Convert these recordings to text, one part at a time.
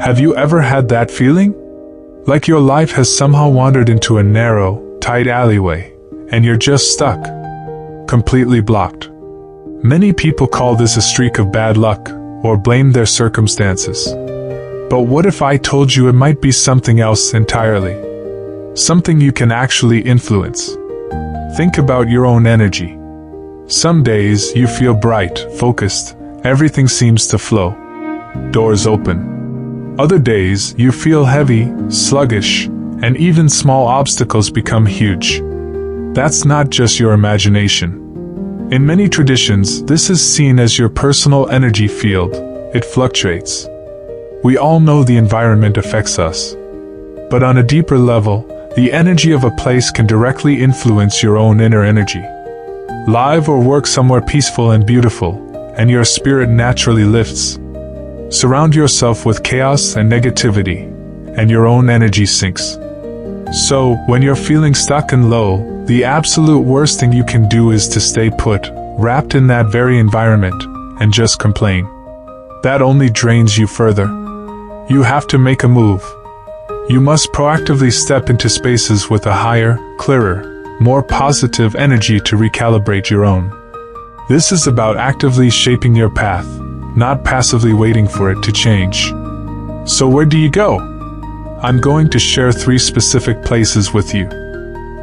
Have you ever had that feeling? Like your life has somehow wandered into a narrow, tight alleyway, and you're just stuck, completely blocked. Many people call this a streak of bad luck, or blame their circumstances. But what if I told you it might be something else entirely? Something you can actually influence. Think about your own energy. Some days you feel bright, focused, everything seems to flow. Doors open. Other days you feel heavy, sluggish, and even small obstacles become huge. That's not just your imagination. In many traditions, this is seen as your personal energy field. It fluctuates. We all know the environment affects us. But on a deeper level, the energy of a place can directly influence your own inner energy. Live or work somewhere peaceful and beautiful, and your spirit naturally lifts. Surround yourself with chaos and negativity, and your own energy sinks. So, when you're feeling stuck and low, the absolute worst thing you can do is to stay put, wrapped in that very environment, and just complain. That only drains you further. You have to make a move. You must proactively step into spaces with a higher, clearer, more positive energy to recalibrate your own. This is about actively shaping your path, not passively waiting for it to change. So where do you go? I'm going to share 3 specific places with you.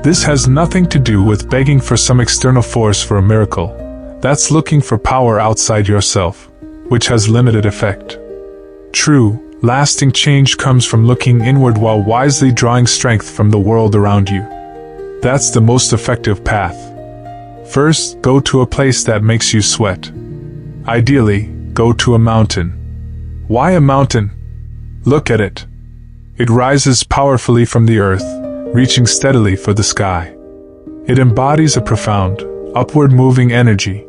This has nothing to do with begging for some external force for a miracle. That's looking for power outside yourself, which has limited effect. True, lasting change comes from looking inward while wisely drawing strength from the world around you. That's the most effective path. First, go to a place that makes you sweat. Ideally, go to a mountain. Why a mountain? Look at it. It rises powerfully from the earth, reaching steadily for the sky. It embodies a profound, upward-moving energy.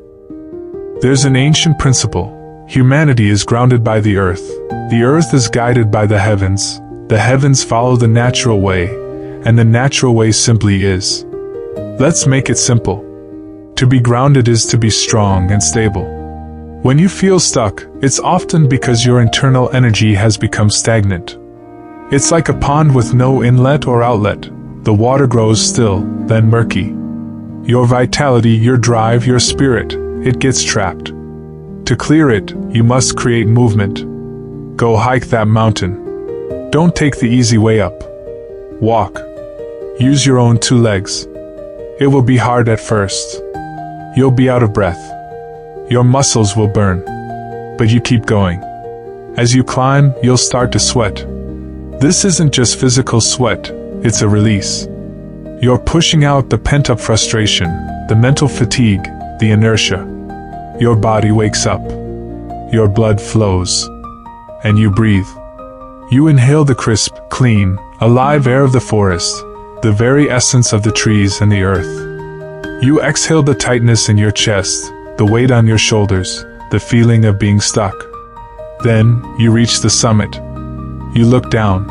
There's an ancient principle. Humanity is grounded by the earth is guided by the heavens follow the natural way, and the natural way simply is. Let's make it simple. To be grounded is to be strong and stable. When you feel stuck, it's often because your internal energy has become stagnant. It's like a pond with no inlet or outlet. The water grows still, then murky. Your vitality, your drive, your spirit, it gets trapped. To clear it, you must create movement. Go hike that mountain. Don't take the easy way up. Walk. Use your own 2 legs. It will be hard at first. You'll be out of breath. Your muscles will burn. But you keep going. As you climb, you'll start to sweat. This isn't just physical sweat, it's a release. You're pushing out the pent-up frustration, the mental fatigue, the inertia. Your body wakes up. Your blood flows. And you breathe. You inhale the crisp, clean, alive air of the forest, the very essence of the trees and the earth. You exhale the tightness in your chest, the weight on your shoulders, the feeling of being stuck. Then, you reach the summit. You look down.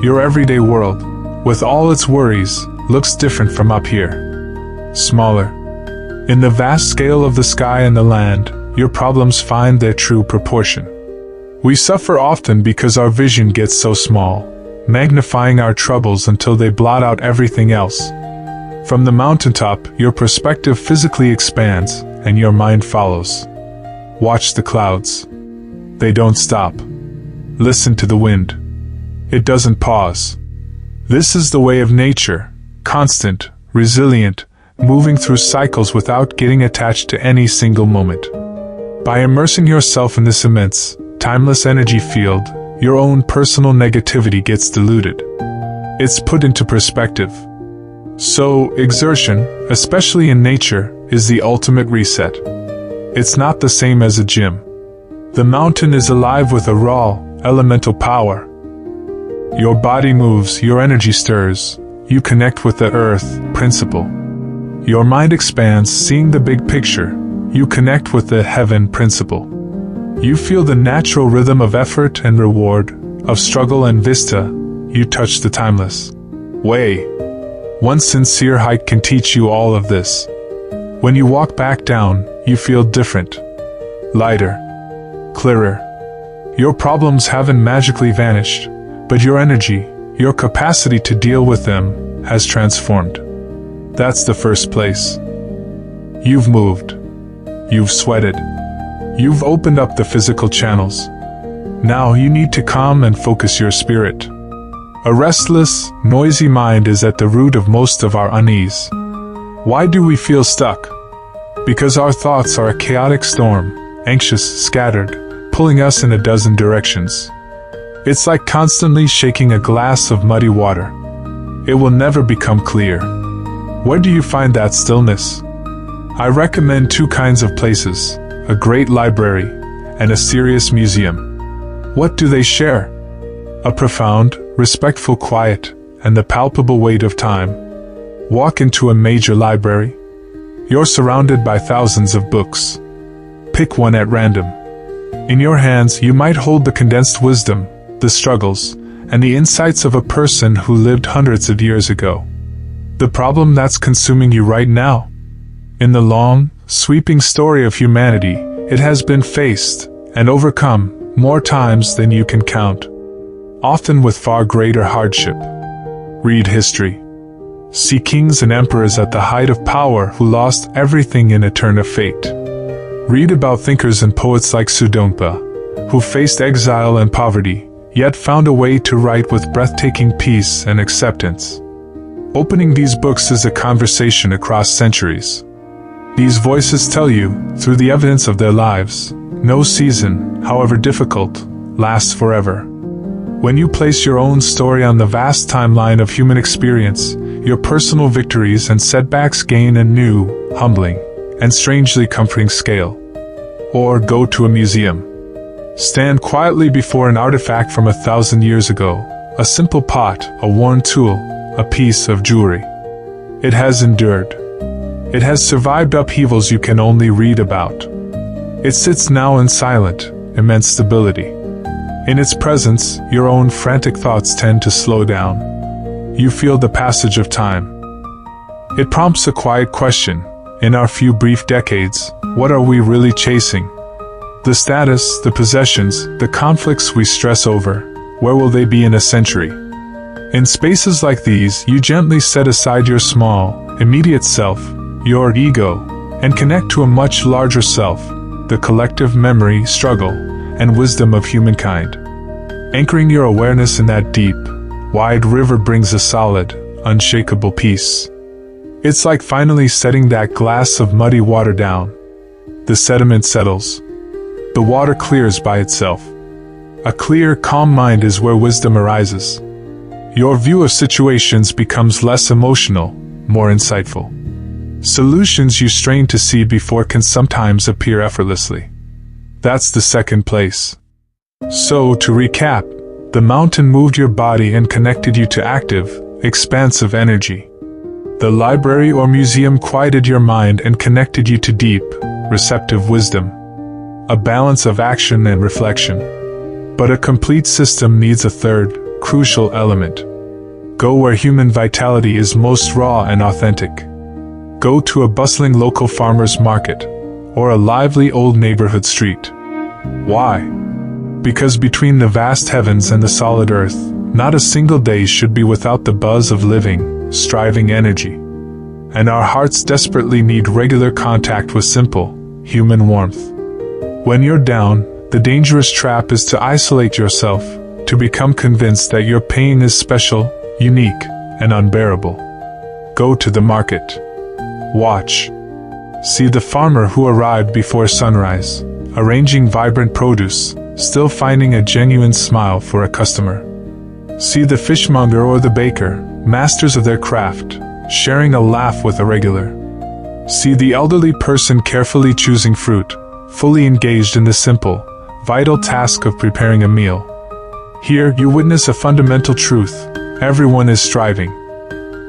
Your everyday world, with all its worries, looks different from up here. Smaller. In the vast scale of the sky and the land, your problems find their true proportion. We suffer often because our vision gets so small, magnifying our troubles until they blot out everything else. From the mountaintop, your perspective physically expands, and your mind follows. Watch the clouds. They don't stop. Listen to the wind. It doesn't pause. This is the way of nature, constant, resilient, moving through cycles without getting attached to any single moment. By immersing yourself in this immense, timeless energy field, your own personal negativity gets diluted. It's put into perspective. So, exertion, especially in nature, is the ultimate reset. It's not the same as a gym. The mountain is alive with a raw, elemental power. Your body moves, your energy stirs, you connect with the earth principle. Your mind expands, seeing the big picture, you connect with the heaven principle. You feel the natural rhythm of effort and reward, of struggle and vista, you touch the timeless way. One sincere hike can teach you all of this. When you walk back down, you feel different. Lighter. Clearer. Your problems haven't magically vanished, but your energy, your capacity to deal with them, has transformed. That's the first place. You've moved. You've sweated. You've opened up the physical channels. Now you need to calm and focus your spirit. A restless, noisy mind is at the root of most of our unease. Why do we feel stuck? Because our thoughts are a chaotic storm, anxious, scattered, pulling us in a dozen directions. It's like constantly shaking a glass of muddy water. It will never become clear. Where do you find that stillness? I recommend two kinds of places, a great library and a serious museum. What do they share? A profound, respectful quiet and the palpable weight of time. Walk into a major library. You're surrounded by thousands of books. Pick one at random. In your hands you might hold the condensed wisdom, the struggles, and the insights of a person who lived hundreds of years ago. The problem that's consuming you right now? In the long, sweeping story of humanity, it has been faced and overcome more times than you can count, often with far greater hardship. Read history. See kings and emperors at the height of power who lost everything in a turn of fate. Read about thinkers and poets like Sudongpa, who faced exile and poverty, yet found a way to write with breathtaking peace and acceptance. Opening these books is a conversation across centuries. These voices tell you, through the evidence of their lives, no season, however difficult, lasts forever. When you place your own story on the vast timeline of human experience, your personal victories and setbacks gain a new, humbling, and strangely comforting scale. Or go to a museum. Stand quietly before an artifact from 1,000 years ago, a simple pot, a worn tool, a piece of jewelry. It has endured. It has survived upheavals you can only read about. It sits now in silent, immense stability. In its presence, your own frantic thoughts tend to slow down. You feel the passage of time. It prompts a quiet question. In our few brief decades, what are we really chasing? The status, the possessions, the conflicts we stress over, where will they be in a century? In spaces like these, you gently set aside your small, immediate self, your ego, and connect to a much larger self, the collective memory, struggle, and wisdom of humankind. Anchoring your awareness in that deep, wide river brings a solid, unshakable peace. It's like finally setting that glass of muddy water down. The sediment settles. The water clears by itself. A clear, calm mind is where wisdom arises. Your view of situations becomes less emotional, more insightful. Solutions you strain to see before can sometimes appear effortlessly. That's the second place. So, to recap, the mountain moved your body and connected you to active, expansive energy. The library or museum quieted your mind and connected you to deep, receptive wisdom. A balance of action and reflection. But a complete system needs a third, crucial element. Go where human vitality is most raw and authentic. Go to a bustling local farmer's market, or a lively old neighborhood street. Why? Because between the vast heavens and the solid earth, not a single day should be without the buzz of living, striving energy. And our hearts desperately need regular contact with simple, human warmth. When you're down, the dangerous trap is to isolate yourself, to become convinced that your pain is special, unique, and unbearable. Go to the market. Watch. See the farmer who arrived before sunrise, arranging vibrant produce, still finding a genuine smile for a customer. See the fishmonger or the baker, masters of their craft, sharing a laugh with a regular. See the elderly person carefully choosing fruit, fully engaged in the simple, vital task of preparing a meal. Here you witness a fundamental truth: everyone is striving.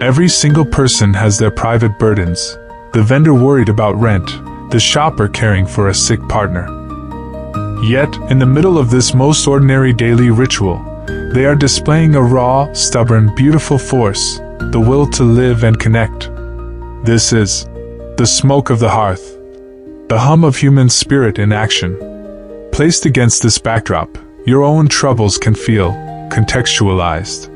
Every single person has their private burdens, the vendor worried about rent, the shopper caring for a sick partner. Yet, in the middle of this most ordinary daily ritual, they are displaying a raw, stubborn, beautiful force, the will to live and connect. This is the smoke of the hearth, the hum of human spirit in action. Placed against this backdrop, your own troubles can feel contextualized.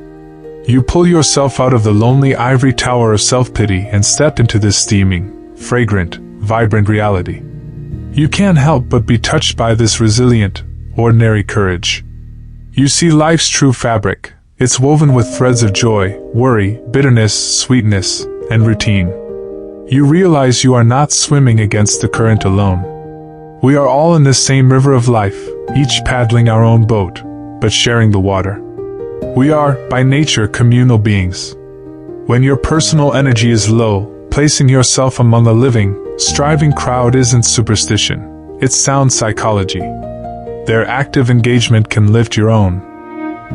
You pull yourself out of the lonely ivory tower of self-pity and step into this steaming, fragrant, vibrant reality. You can't help but be touched by this resilient, ordinary courage. You see life's true fabric. It's woven with threads of joy, worry, bitterness, sweetness, and routine. You realize you are not swimming against the current alone. We are all in this same river of life, each paddling our own boat, but sharing the water. We are, by nature, communal beings. When your personal energy is low, placing yourself among the living, striving crowd isn't superstition, it's sound psychology. Their active engagement can lift your own.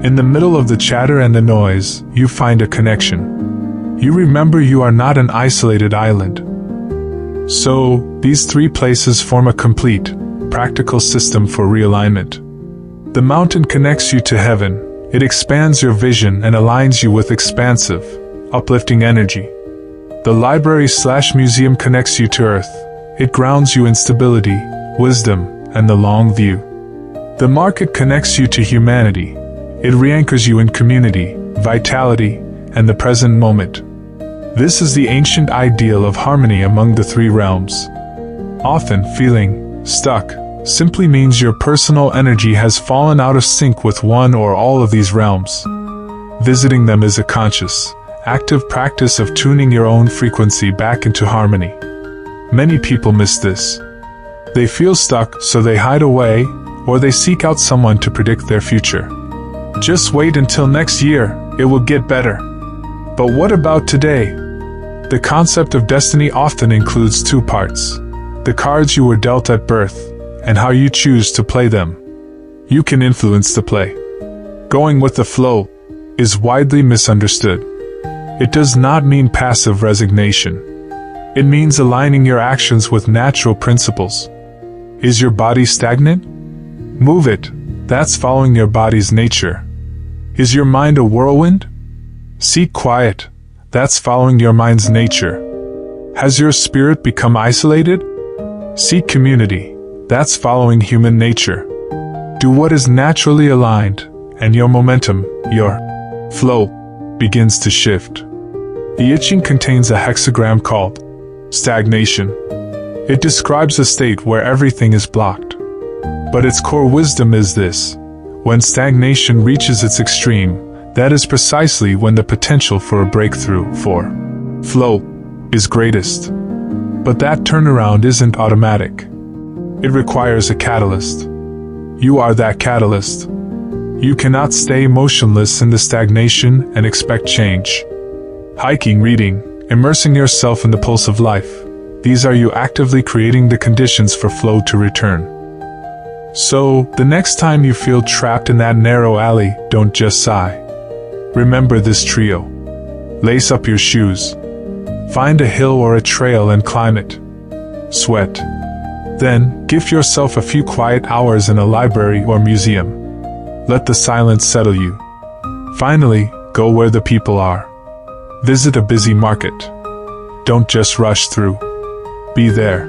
In the middle of the chatter and the noise, you find a connection. You remember you are not an isolated island. So, these three places form a complete, practical system for realignment. The mountain connects you to heaven. It expands your vision and aligns you with expansive, uplifting energy. The library/museum connects you to earth. It grounds you in stability, wisdom, and the long view. The market connects you to humanity. It re-anchors you in community, vitality, and the present moment. This is the ancient ideal of harmony among the three realms. Often, feeling stuck simply means your personal energy has fallen out of sync with one or all of these realms. Visiting them is a conscious, active practice of tuning your own frequency back into harmony. Many people miss this. They feel stuck, so they hide away, or they seek out someone to predict their future. Just wait until next year, it will get better. But what about today? The concept of destiny often includes two parts: the cards you were dealt at birth, and how you choose to play them. You can influence the play. Going with the flow is widely misunderstood. It does not mean passive resignation. It means aligning your actions with natural principles. Is your body stagnant? Move it. That's following your body's nature. Is your mind a whirlwind? Seek quiet. That's following your mind's nature. Has your spirit become isolated? Seek community. That's following human nature. Do what is naturally aligned, and your momentum, your flow, begins to shift. The I-Ching contains a hexagram called stagnation. It describes a state where everything is blocked. But its core wisdom is this: when stagnation reaches its extreme, that is precisely when the potential for a breakthrough, for flow, is greatest. But that turnaround isn't automatic. It requires a catalyst. You are that catalyst. You cannot stay motionless in the stagnation and expect change. Hiking, reading, immersing yourself in the pulse of life, these are you actively creating the conditions for flow to return. So, the next time you feel trapped in that narrow alley, don't just sigh. Remember this trio. Lace up your shoes. Find a hill or a trail and climb it. Sweat. Then, give yourself a few quiet hours in a library or museum. Let the silence settle you. Finally, go where the people are. Visit a busy market. Don't just rush through. Be there.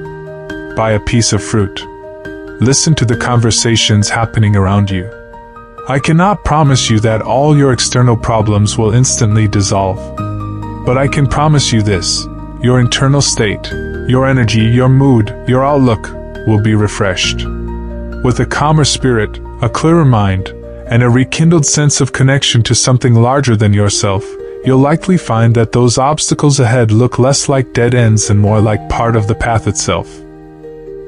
Buy a piece of fruit. Listen to the conversations happening around you. I cannot promise you that all your external problems will instantly dissolve. But I can promise you this: your internal state, your energy, your mood, your outlook will be refreshed. With a calmer spirit, a clearer mind, and a rekindled sense of connection to something larger than yourself, you'll likely find that those obstacles ahead look less like dead ends and more like part of the path itself.